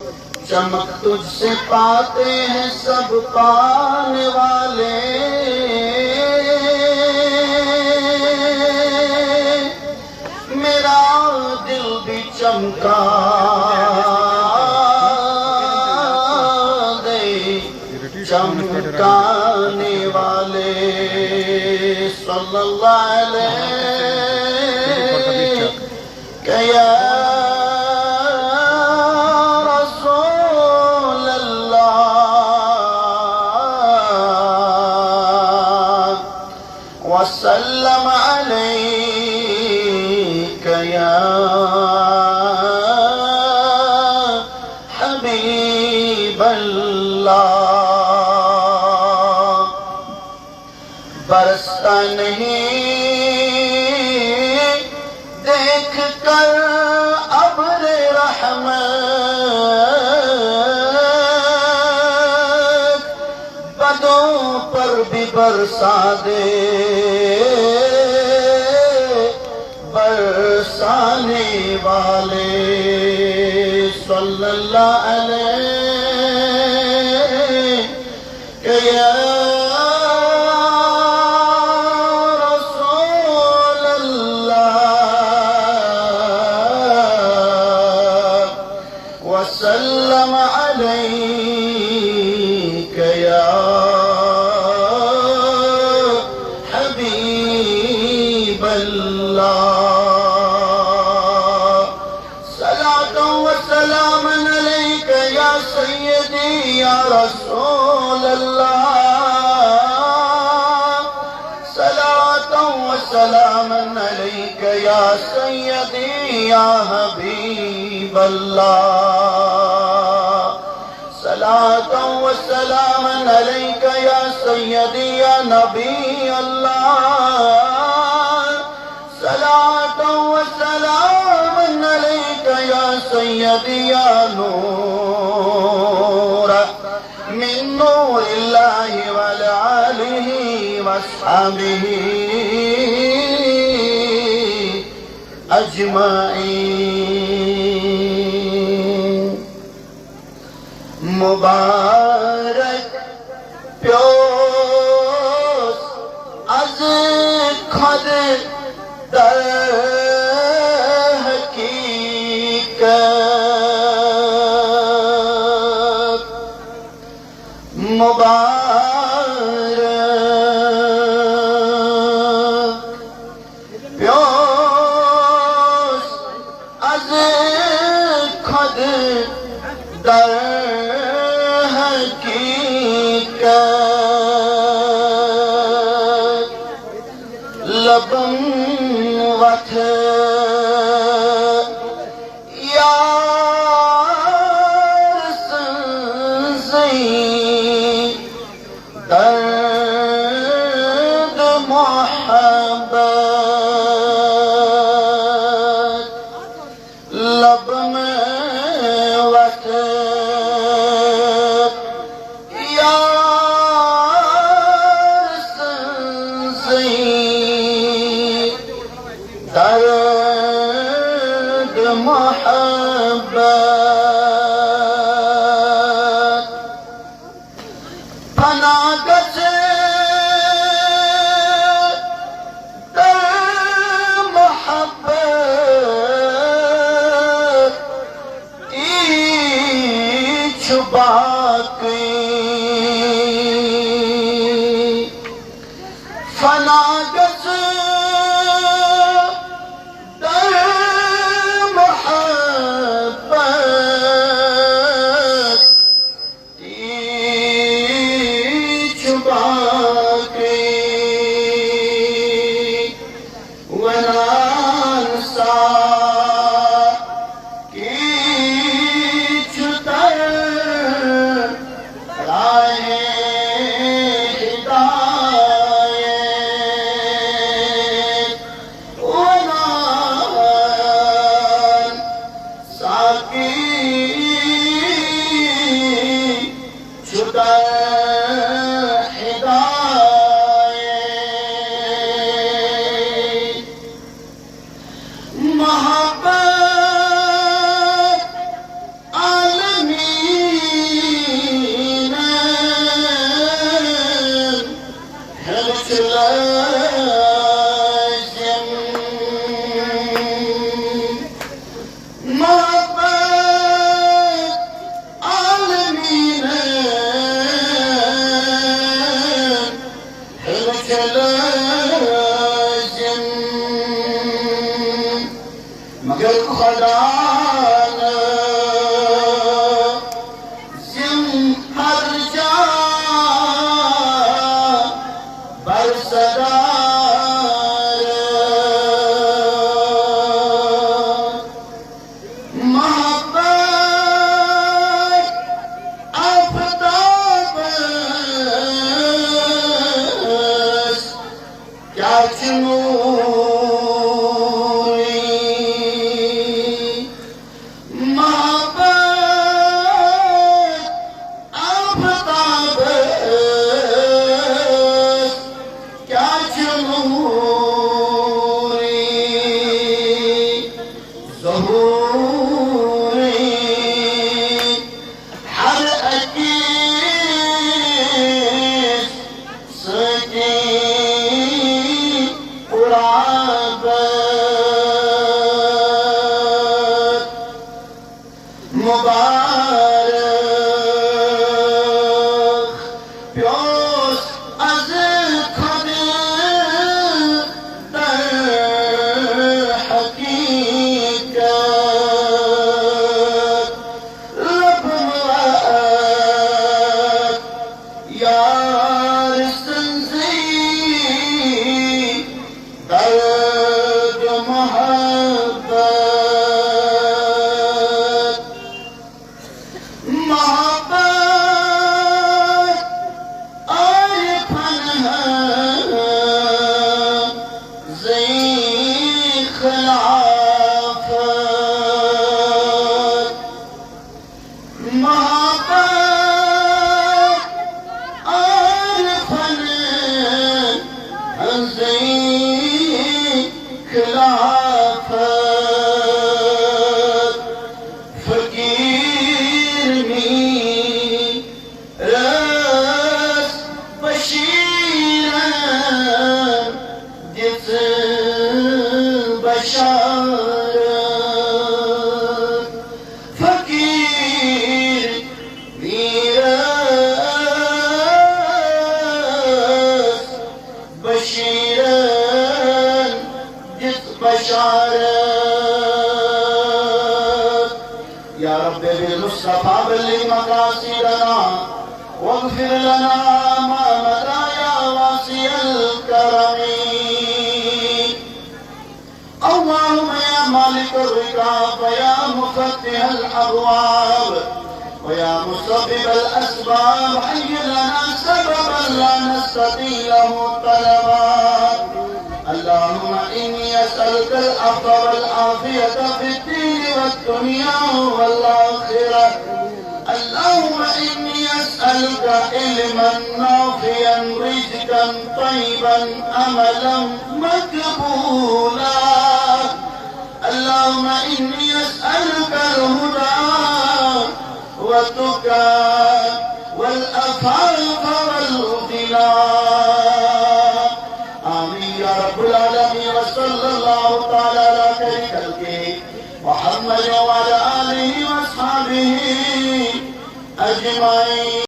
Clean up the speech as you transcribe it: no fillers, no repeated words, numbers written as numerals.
چمک تجھ سے پاتے ہیں سب پانے والے، میرا دل بھی چمکا دے چمکانے والے، صلی اللہ علیہ کہ یا وسلم عليك يا حبيب الله، برستا نہیں دیکھ کر ابر رحمت، بدوں پر بھی برسا دے برسانے والے، صلی اللہ علیہ کہ یا رسول اللہ وسلم علیک یا حبیب اللہ، سیدی یا رسول اللہ، صلاة و سلام علیک یا سیدی یا حبیب اللہ، صلاة و سلام علیک یا سیدی یا نبی اللہ، صلاة و سلام علیک یا سیدی یا نور من نور اللہ وآلہ وصحبہ اجمعین، مبارک پیوس از خود در حقیقت، مبارک پیوس از خود در حقیقت، لبم وقت یار سنزی درد محبت، لب میں وقت یار سنزی درد محبت، پناگت در محبت ایچ باقی، فناگت محبت عارفن زي خلافت محبت عارفن زي خلافت فقير رس بشيرا جس بشارت فقير رس بشيرا جس بشارت يا رب بالمصطفى بلغ مقاصدنا واغفر لنا ما مدى يا واسع الكرم اللهم يا مالك الركاب ويا مفتح الابواب ويا مسبب الاسباب حي لنا سببا لا نستطيع له طلبا اللهم إني أسألك العفو والعافية في الدين والدنيا والآخرة اللهم إني أسألك علما نافعا رزقا طيبا أملا مقبولا اللهم إني أسألك الهدى والتقى والعفاف والغنى آمين يا رب العالمين وصلى الله تعالى على خير خلقه محمد وعلى آله وأصحابه أجمعين.